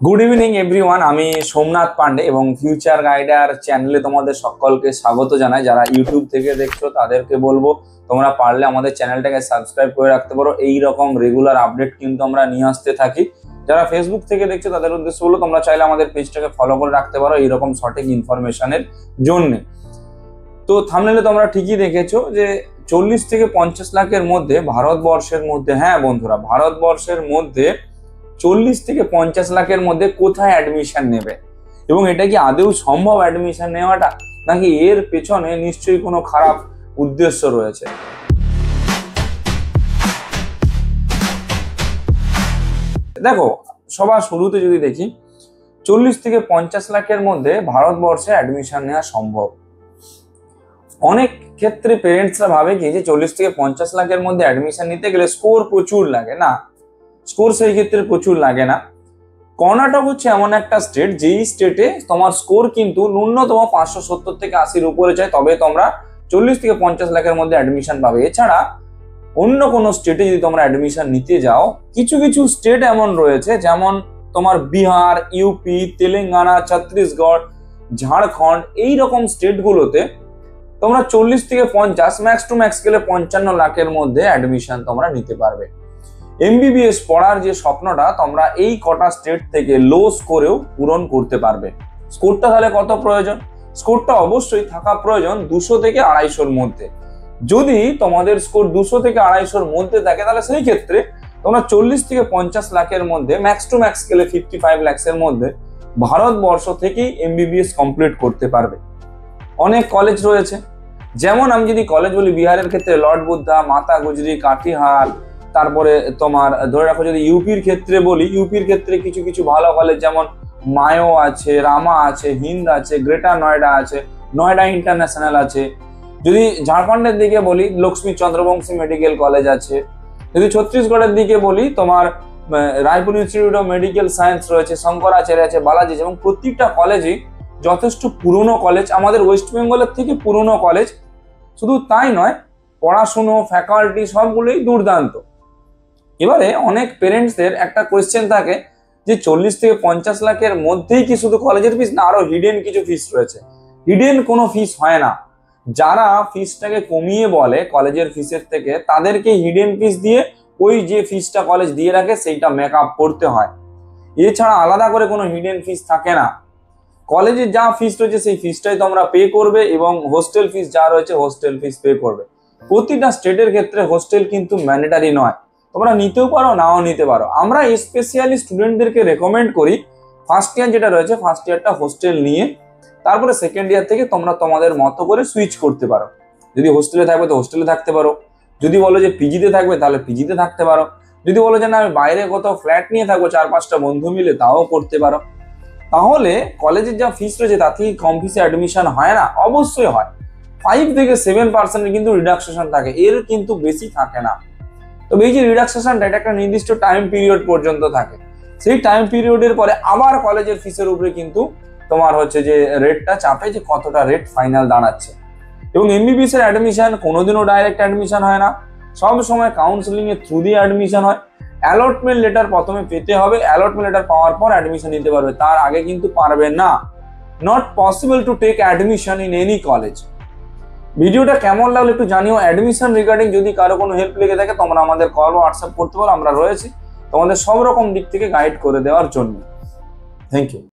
Good evening everyone. আমি সোমনাথ পান্ডে এবং future গাইডার চ্যানেলে তোমাদের সকলকে স্বাগত জানাই। যারা ইউটিউব থেকে দেখছো তাদেরকে বলবো তোমরা পারলে আমাদের চ্যানেলটাকে সাবস্ক্রাইব করে রাখতে পারো। এই রকম রেগুলার আপডেট কিন্তু আমরা নিয়ে আসতে থাকি। যারা ফেসবুক থেকে দেখছো তাদের উদ্দেশ্য হলো তোমরা চাইলে আমাদের পেজটাকে ফলো করে রাখতে পারো এইরকম সঠিক ইনফরমেশনের জন্য। তো থাম্বনেলে তোমরা ঠিকই দেখেছো যে 40 থেকে 50 লাখের মধ্যে ভারতবর্ষের মধ্যে, হ্যাঁ বন্ধুরা, ভারতবর্ষের মধ্যে 40 থেকে 50 লাখের মধ্যে কোথায় অ্যাডমিশন নেবে এবং এটা কি আদৌ সম্ভব অ্যাডমিশন নেওয়াটা, নাকি এর পেছনে নিশ্চয়ই কোনো খারাপ উদ্দেশ্য রয়েছে। দেখো, সবার শুরুতে যদি দেখি 40 থেকে 50 লাখের মধ্যে ভারতবর্ষে অ্যাডমিশন নেওয়া সম্ভব। অনেক ক্ষেত্রে পেরেন্টসরা ভাবে কি যে 40 থেকে 50 লাখের মধ্যে অ্যাডমিশন নিতে গেলে স্কোর প্রচুর লাগে। না, স্কোর সেই ক্ষেত্রে প্রচুর লাগে না। কর্ণাটক হচ্ছে এমন একটা স্টেট যেই স্টেটে তোমার স্কোর কিন্তু ন্যূনতম 570 থেকে 80-র উপরে চাই, তবে তোমরা 40 থেকে 50 লাখের মধ্যে অ্যাডমিশন পাবে। এছাড়া অন্য কোনো স্টেটে যদি তোমরা অ্যাডমিশন নিতে যাও, কিছু কিছু স্টেট এমন রয়েছে যেমন তোমার বিহার, ইউপি, তেলেঙ্গানা, ছত্তিশগড়, ঝাড়খণ্ড, এই রকম স্টেটগুলোতে তোমরা 40 থেকে 50, ম্যাক্স টু ম্যাক্স গেলে 55 লাখের মধ্যে অ্যাডমিশন তোমরা নিতে পারবে। এমবিবিএস পড়ার যে স্বপ্নটা তোমরা এই কটা স্টেট থেকে লো স্কোরেও পূরণ করতে পারবে। স্কোরটা তাহলে কত প্রয়োজন? স্কোরটা অবশ্যই থাকা প্রয়োজন 200 থেকে 250-র মধ্যে। যদি তোমাদের স্কোর 200 থেকে 250-র মধ্যে থাকে তাহলে সেই ক্ষেত্রে তোমরা 40 থেকে 50 লাখের মধ্যে, ম্যাক্স টু ম্যাক্স গেলে 55 লাখের মধ্যে ভারতবর্ষ থেকেই এমবিবিএস কমপ্লিট করতে পারবে। অনেক কলেজ রয়েছে, যেমন আমি যদি কলেজ বলি, বিহারের ক্ষেত্রে লর্ড বুদ্ধা, মাতা গুজরি, কাটিহার, তারপরে তোমার ধরে রাখো যদি ইউপির ক্ষেত্রে বলি, ইউপির ক্ষেত্রে কিছু কিছু ভালো কলেজ যেমন মায়ো আছে, রামা আছে, হিন্দ আছে, গ্রেটার নয়ডা আছে, নয়ডা ইন্টারন্যাশনাল আছে। যদি ঝাড়খণ্ডের দিকে বলি, লক্ষ্মী চন্দ্রবংশী মেডিকেল কলেজ আছে। যদি ছত্তিশগড়ের দিকে বলি, তোমার Raipur institute of medical science রয়েছে, শঙ্করাচার্য আছে, বালাজি, এবং প্রত্যেকটা কলেজই যথেষ্ট পুরনো কলেজ, আমাদের ওয়েস্ট বেঙ্গলের থেকে পুরনো কলেজ। শুধু তাই নয়, পড়াশুনো, ফ্যাকাল্টি সবগুলোই দুর্দান্ত। এবারে অনেক পেরেন্টসদের একটা কোয়েশ্চেন থাকে যে 40 থেকে 50 লাখের মধ্যেই কি শুধু কলেজের ফিস, না আরো হিডেন কিছু ফিস রয়েছে? হিডেন কোনো ফিস হয় না। যারা ফিসটাকে কমিয়ে বলে কলেজের ফিসের থেকে, তাদেরকে হিডেন ফিস দিয়ে ওই যে ফিসটা কলেজ দিয়ে রাখে সেইটা মেক আপ করতে হয়। এছাড়া আলাদা করে কোনো হিডেন ফিস থাকে না। কলেজে যা ফিস রয়েছে সেই ফিসটাই তোমরা পে করবে এবং হোস্টেল ফিস যা রয়েছে হোস্টেল ফিস পে করবে। প্রতিটা স্টেটের ক্ষেত্রে হোস্টেল কিন্তু ম্যান্ডেটারি নয়, তোমরা নিতেও পারো নাও নিতে পারো। আমরা স্পেশালি স্টুডেন্টদেরকে রেকমেন্ড করি ফার্স্ট ইয়ার যেটা রয়েছে, ফার্স্ট ইয়ারটা হোস্টেল নিয়ে তারপরে সেকেন্ড ইয়ার থেকে তোমরা তোমাদের মতো করে সুইচ করতে পারো। যদি হোস্টেলে থাকবে তো হোস্টেলে থাকতে পারো, যদি বলো যে পিজিতে থাকবে তাহলে পিজিতে থাকতে পারো, যদি বলো যে না আমি বাইরে কোথাও ফ্ল্যাট নিয়ে থাকবো 4-5টা বন্ধু মিলে, তাও করতে পারো। তাহলে কলেজের যা ফিস রয়েছে তার থেকে কম ফিসে অ্যাডমিশন হয় না? অবশ্যই হয়। 5 থেকে 7% কিন্তু রিডাকশন থাকে, এর কিন্তু বেশি থাকে না। তবে এই যে রিডাকশনটা, এটা একটা নির্দিষ্ট টাইম পিরিয়ড পর্যন্ত থাকে। সেই টাইম পিরিয়ডের পরে আবার কলেজের ফিসের উপরে কিন্তু তোমার হচ্ছে যে রেটটা চাপে, যে কতটা রেট ফাইনাল দাঁড়াচ্ছে। এবং এমবিবিএস এর অ্যাডমিশন কোনোদিনও ডাইরেক্ট অ্যাডমিশন হয় না, সব সময় কাউন্সিলিং এর থ্রু দিয়ে অ্যাডমিশন হয়। অ্যালটমেন্ট লেটার প্রথমে পেতে হবে, অ্যালটমেন্ট লেটার পাওয়ার পর অ্যাডমিশন নিতে পারবে, তার আগে কিন্তু পারবে না। Not possible to take admission in any college. ভিডিওটা কেমন লাগলো একটু জানিও। অ্যাডমিশন রিগার্ডিং যদি কারো কোনো হেল্প লেগে থাকে তোমরা আমাদের কল বা হোয়াটসঅ্যাপ করতে পারো, আমরা রয়েছি তোমাদের সব রকম দিক থেকে গাইড করে দেওয়ার জন্য। Thank you.